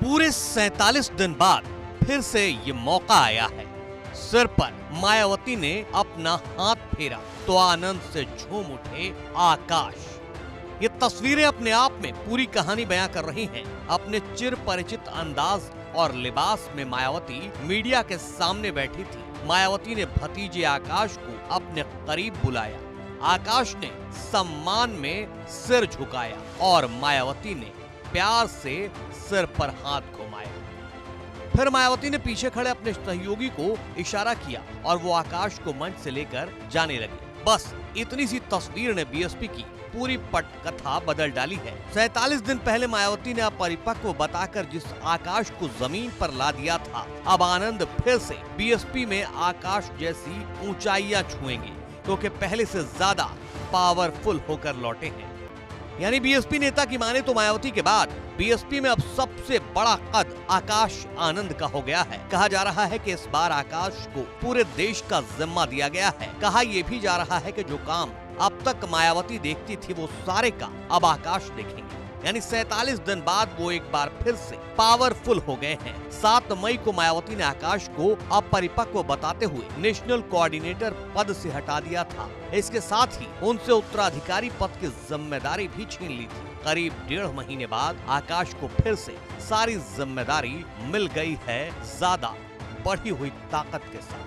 पूरे 47 दिन बाद फिर से ये मौका आया है। सिर पर मायावती ने अपना हाथ फेरा तो आनंद से झूम उठे आकाश। ये तस्वीरें अपने आप में पूरी कहानी बयां कर रही हैं। अपने चिर परिचित अंदाज और लिबास में मायावती मीडिया के सामने बैठी थी। मायावती ने भतीजे आकाश को अपने करीब बुलाया। आकाश ने सम्मान में सिर झुकाया और मायावती ने प्यार से सिर पर हाथ घुमाया। फिर मायावती ने पीछे खड़े अपने सहयोगी को इशारा किया और वो आकाश को मंच से लेकर जाने लगे। बस इतनी सी तस्वीर ने बीएसपी की पूरी पटकथा बदल डाली है। 47 दिन पहले मायावती ने अपरिपक्व बताकर जिस आकाश को जमीन पर ला दिया था, अब आनंद फिर से बीएसपी में आकाश जैसी ऊंचाइयां छुएंगे, क्योंकि पहले से ज्यादा पावरफुल होकर लौटे हैं। यानी बीएसपी नेता की माने तो मायावती के बाद बीएसपी में अब सबसे बड़ा कद आकाश आनंद का हो गया है। कहा जा रहा है कि इस बार आकाश को पूरे देश का जिम्मा दिया गया है। कहा यह भी जा रहा है कि जो काम अब तक मायावती देखती थी वो सारे का अब आकाश देखेंगे। यानी 47 दिन बाद वो एक बार फिर से पावरफुल हो गए हैं। 7 मई को मायावती ने आकाश को अपरिपक्व बताते हुए नेशनल कोऑर्डिनेटर पद से हटा दिया था। इसके साथ ही उनसे उत्तराधिकारी पद की जिम्मेदारी भी छीन ली थी। करीब 1.5 महीने बाद आकाश को फिर से सारी जिम्मेदारी मिल गई है, ज्यादा बढ़ी हुई ताकत के साथ।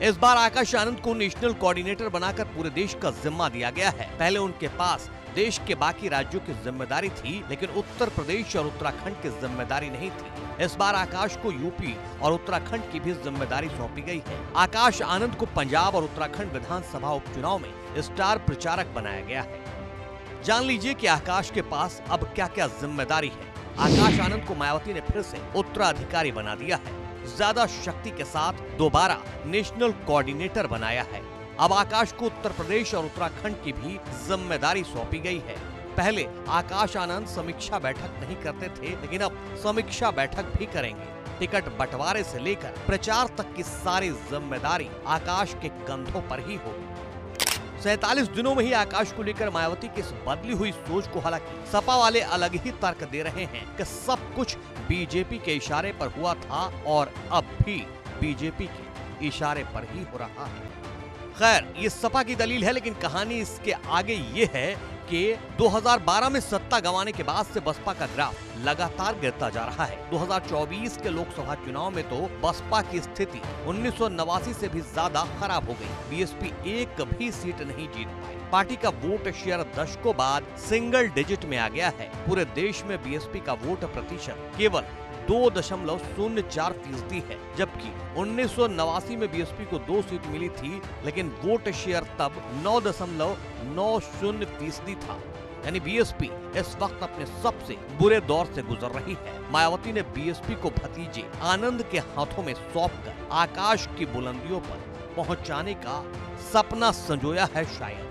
इस बार आकाश आनंद को नेशनल कोऑर्डिनेटर बनाकर पूरे देश का जिम्मा दिया गया है। पहले उनके पास देश के बाकी राज्यों की जिम्मेदारी थी, लेकिन उत्तर प्रदेश और उत्तराखंड की जिम्मेदारी नहीं थी। इस बार आकाश को यूपी और उत्तराखंड की भी जिम्मेदारी सौंपी गई है। आकाश आनंद को पंजाब और उत्तराखंड विधानसभा उपचुनाव में स्टार प्रचारक बनाया गया है। जान लीजिए कि आकाश के पास अब क्या क्या जिम्मेदारी है। आकाश आनंद को मायावती ने फिर से उत्तराधिकारी बना दिया है। ज्यादा शक्ति के साथ दोबारा नेशनल कोऑर्डिनेटर बनाया है। अब आकाश को उत्तर प्रदेश और उत्तराखंड की भी जिम्मेदारी सौंपी गई है। पहले आकाश आनंद समीक्षा बैठक नहीं करते थे, लेकिन अब समीक्षा बैठक भी करेंगे। टिकट बंटवारे से लेकर प्रचार तक की सारी जिम्मेदारी आकाश के कंधों पर ही होगी। 47 दिनों में ही आकाश को लेकर मायावती की इस बदली हुई सोच को हालांकि सपा वाले अलग ही तर्क दे रहे हैं कि सब कुछ बीजेपी के इशारे पर हुआ था और अब भी बीजेपी के इशारे पर ही हो रहा है। खैर, ये सपा की दलील है, लेकिन कहानी इसके आगे ये है कि 2012 में सत्ता गंवाने के बाद से बसपा का ग्राफ लगातार गिरता जा रहा है। 2024 के लोकसभा चुनाव में तो बसपा की स्थिति 1989 से भी ज्यादा खराब हो गई। बीएसपी एक भी सीट नहीं जीत पाई। पार्टी का वोट शेयर दशकों बाद सिंगल डिजिट में आ गया है। पूरे देश में बीएसपी का वोट प्रतिशत केवल 2.04% है, जबकि 1989 में बीएसपी को 2 सीट मिली थी, लेकिन वोट शेयर तब 9.90% था। यानी बीएसपी इस वक्त अपने सबसे बुरे दौर से गुजर रही है। मायावती ने बीएसपी को भतीजे आनंद के हाथों में सौंपकर आकाश की बुलंदियों पर पहुंचाने का सपना संजोया है शायद।